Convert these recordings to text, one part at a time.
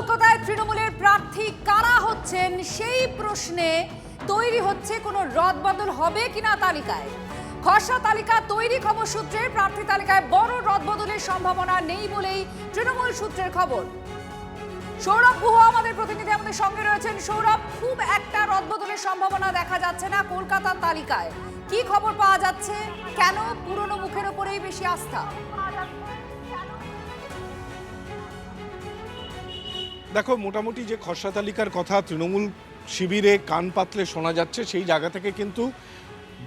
কলকাতায় তৃণমূলের প্রার্থী কারা হচ্ছেন সেই প্রশ্নে তৈরি হচ্ছে কোনো রদবদল হবে কিনা তালিকায়। খসড়া তালিকা তৈরি খবর সূত্রে প্রার্থী তালিকায় বড় রদবদলের সম্ভাবনা নেই বলেই তৃণমূল সূত্রের খবর। সৌরভ গুহ আমাদের প্রতিনিধি আমাদের সঙ্গে রয়েছেন। সৌরভ, খুব একটা রদবদলের সম্ভাবনা দেখা যাচ্ছে না কলকাতার তালিকায়, কি খবর পাওয়া যাচ্ছে? কেন পুরনো মুখের উপরেই বেশি আস্থা? দেখো, মোটামুটি যে খসড়া তালিকার কথা তৃণমূল শিবিরে কান পাতলে শোনা যাচ্ছে, সেই জায়গা থেকে কিন্তু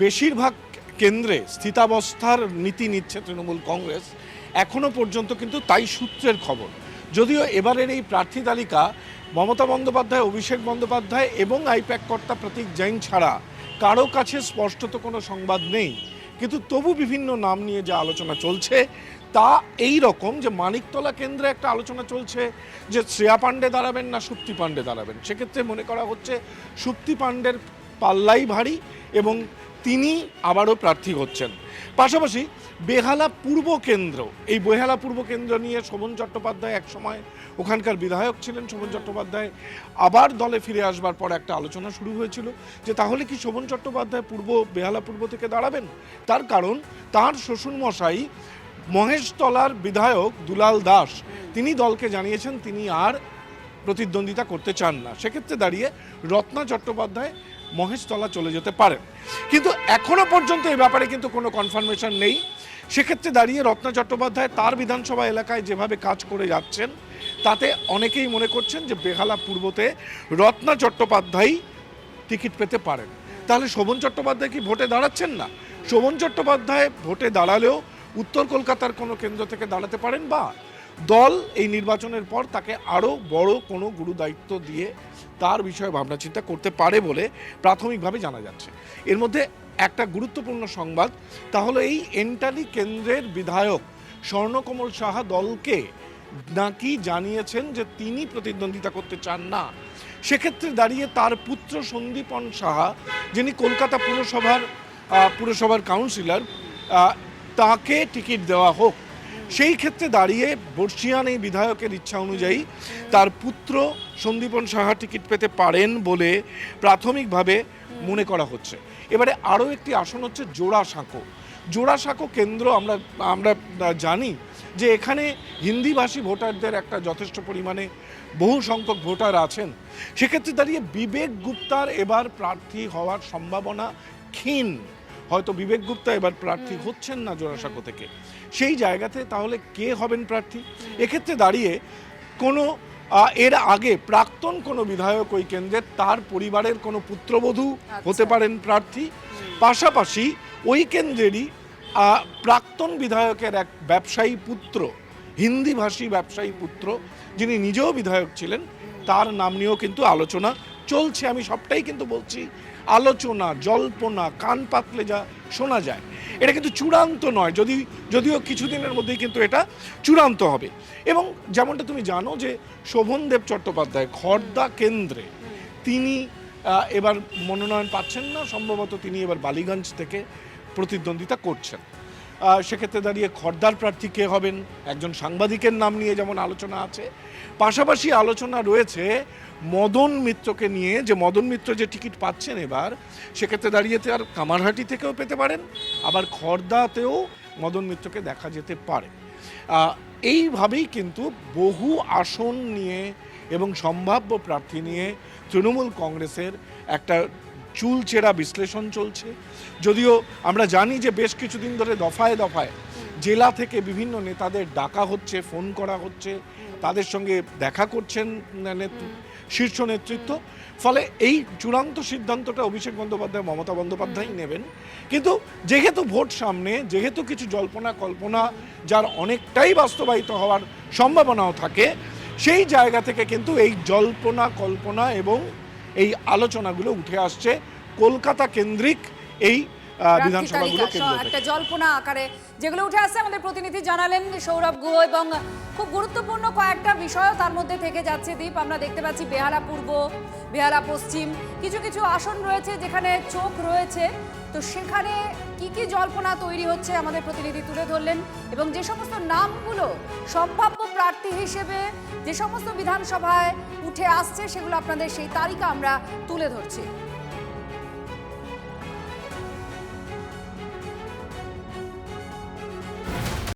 বেশিরভাগ কেন্দ্রে স্থিতাবস্থার নীতি নিচ্ছে তৃণমূল কংগ্রেস এখনো পর্যন্ত, কিন্তু তাই সূত্রের খবর। যদিও এবারের এই প্রার্থী তালিকা মমতা বন্দ্যোপাধ্যায়, অভিষেক বন্দ্যোপাধ্যায় এবং আইপ্যাক কর্তা প্রতীক জৈন ছাড়া কারো কাছে স্পষ্টত কোনো সংবাদ নেই, কিন্তু তবু বিভিন্ন নাম নিয়ে যে আলোচনা চলছে তা এই রকম যে মানিকতলা কেন্দ্রে একটা আলোচনা চলছে যে শ্রেয়া পাণ্ডে দাঁড়াবেন না সুপ্তি পাণ্ডে দাঁড়াবেন। সেক্ষেত্রে মনে করা হচ্ছে সুপ্তি পাণ্ডের পাল্লাই ভারী এবং তিনি আবারও প্রার্থী হচ্ছেন। পাশাপাশি বেহালা পূর্ব কেন্দ্র, এই বেহালা পূর্ব কেন্দ্র নিয়ে শোভন চট্টোপাধ্যায় একসময় ওখানকার বিধায়ক ছিলেন। শোভন চট্টোপাধ্যায় আবার দলে ফিরে আসবার পর একটা আলোচনা শুরু হয়েছিল যে তাহলে কি শোভন চট্টোপাধ্যায় বেহালা পূর্ব থেকে দাঁড়াবেন। তার কারণ তার শ্বশুরমশাই মহেশতলার বিধায়ক দুলাল দাস, তিনি দলকে জানিয়েছেন তিনি আর প্রতিদ্বন্দ্বিতা করতে চান না। সেক্ষেত্রে দাঁড়িয়ে রত্না চট্টোপাধ্যায় মহেশতলা চলে যেতে পারেন, কিন্তু এখনো পর্যন্ত এই ব্যাপারে কিন্তু কোনো কনফার্মেশন নেই। সেক্ষেত্রে দাঁড়িয়ে রত্না চট্টোপাধ্যায় তার বিধানসভা এলাকায় যেভাবে কাজ করে যাচ্ছেন তাতে অনেকেই মনে করছেন যে বেহালা পূর্বতে রত্না চট্টোপাধ্যায় টিকিট পেতে পারেন। তাহলে শোভন চট্টোপাধ্যায় কি ভোটে দাঁড়াচ্ছেন না? শোভন চট্টোপাধ্যায় ভোটে দাঁড়ালেও উত্তর কলকাতার কোনো কেন্দ্র থেকে দাঁড়াতে পারেন, বা দল এই নির্বাচনের পর তাকে আরও বড় কোনো গুরু দায়িত্ব দিয়ে তার বিষয়ে ভাবনা চিন্তা করতে পারে বলে প্রাথমিকভাবে জানা যাচ্ছে। এর মধ্যে একটা গুরুত্বপূর্ণ সংবাদ, তাহলে এই এন্টালি কেন্দ্রের বিধায়ক স্বর্ণকমল সাহা দলকে নাকি জানিয়েছেন যে তিনি প্রতিদ্বন্দ্বিতা করতে চান না। সেক্ষেত্রে দাঁড়িয়ে তার পুত্র সন্দীপন সাহা, যিনি কলকাতা পুরসভার কাউন্সিলর, তাকে টিকিট দেওয়া হোক। সেই ক্ষেত্রে দাঁড়িয়ে বর্ষিয়ান এই বিধায়কের ইচ্ছা অনুযায়ী তার পুত্র সন্দীপন সাহা টিকিট পেতে পারেন বলে প্রাথমিকভাবে মনে করা হচ্ছে। এবারে আরও একটি আসন হচ্ছে জোড়াসাঁকো কেন্দ্র। আমরা জানি যে এখানে হিন্দিভাষী ভোটারদের একটা যথেষ্ট পরিমাণে বহু সংখ্যক ভোটার আছেন। সেক্ষেত্রে দাঁড়িয়ে বিবেক গুপ্তার এবার প্রার্থী হওয়ার সম্ভাবনা ক্ষীণ। হয়তো বিবেক গুপ্তা এবার প্রার্থী হচ্ছেন না জোড়াসাঁকো থেকে। সেই জায়গাতে তাহলে কে হবেন প্রার্থী? এক্ষেত্রে দাঁড়িয়ে কোনো এর আগে প্রাক্তন কোনো বিধায়ক ওই কেন্দ্রের, তার পরিবারের কোনো পুত্রবধূ হতে পারেন প্রার্থী। পাশাপাশি ওই কেন্দ্রেরই প্রাক্তন বিধায়কের এক ব্যবসায়ী পুত্র, হিন্দিভাষী ব্যবসায়ী পুত্র, যিনি নিজেও বিধায়ক ছিলেন, তার নাম নিয়েও কিন্তু আলোচনা চলছে। আমি সবটাই কিন্তু বলছি আলোচনা, জল্পনা, কান পাতলে যা শোনা যায়। এটা কিন্তু চূড়ান্ত নয়, যদিও কিছুদিনের মধ্যেই কিন্তু এটা চূড়ান্ত হবে। এবং যেমনটা তুমি জানো যে শোভনদেব চট্টোপাধ্যায় খড়দা কেন্দ্রে তিনি এবার মনোনয়ন পাচ্ছেন না, সম্ভবত তিনি এবার বালিগঞ্জ থেকে প্রতিদ্বন্দ্বিতা করছেন। সেক্ষেত্রে দাঁড়িয়ে খড়দার প্রার্থী কে হবেন, একজন সাংবাদিকের নাম নিয়ে যেমন আলোচনা আছে, পাশাপাশি আলোচনা রয়েছে মদন মিত্রকে নিয়ে, যে মদন মিত্র যে টিকিট পাচ্ছেন এবার, সেক্ষেত্রে দাঁড়িয়ে তার কামারহাটি থেকেও পেতে পারেন, আবার খড়দাতেও মদন মিত্রকে দেখা যেতে পারে। এইভাবেই কিন্তু বহু আসন নিয়ে এবং সম্ভাব্য প্রার্থী নিয়ে তৃণমূল কংগ্রেসের একটা চুলচেরা বিশ্লেষণ চলছে। যদিও আমরা জানি যে বেশ কিছুদিন ধরে দফায় দফায় জেলা থেকে বিভিন্ন নেতাদের ডাকা হচ্ছে, ফোন করা হচ্ছে, তাদের সঙ্গে দেখা করছেন শীর্ষ নেতৃত্ব। ফলে এই চূড়ান্ত সিদ্ধান্তটা অভিষেক বন্দ্যোপাধ্যায়, মমতা বন্দ্যোপাধ্যায় নেবেন। কিন্তু যেহেতু ভোট সামনে, যেহেতু কিছু জল্পনা কল্পনা যার অনেকটাই বাস্তবায়িত হওয়ার সম্ভাবনাও থাকে, সেই জায়গা থেকে কিন্তু এই জল্পনা কল্পনা এবং এই আলোচনাগুলো উঠে আসছে কলকাতা কেন্দ্রিক এই বিধানসভাগুলো কেন্দ্র একটা জল্পনা আকারে যেগুলো উঠে আসছে। আমাদের প্রতিনিধি জানালেন সৌরভ গুহ, এবং খুব গুরুত্বপূর্ণ কয়েকটা বিষয়ও তার মধ্যে থেকে যাচ্ছে। দীপ, আমরা দেখতে পাচ্ছি বেহালা পূর্ব, বেহালা পশ্চিম, কিছু কিছু আসন রয়েছে যেখানে চোখ রয়েছে। তো সেখানে কি কি জল্পনা তৈরি হচ্ছে আমাদের প্রতিনিধি তুলে ধরলেন, এবং যে সমস্ত নামগুলো সম্ভাব্য প্রার্থী হিসেবে যে সমস্ত বিধানসভায় উঠে আসছে সেগুলো আপনাদের সেই তালিকা আমরা তুলে ধরছি।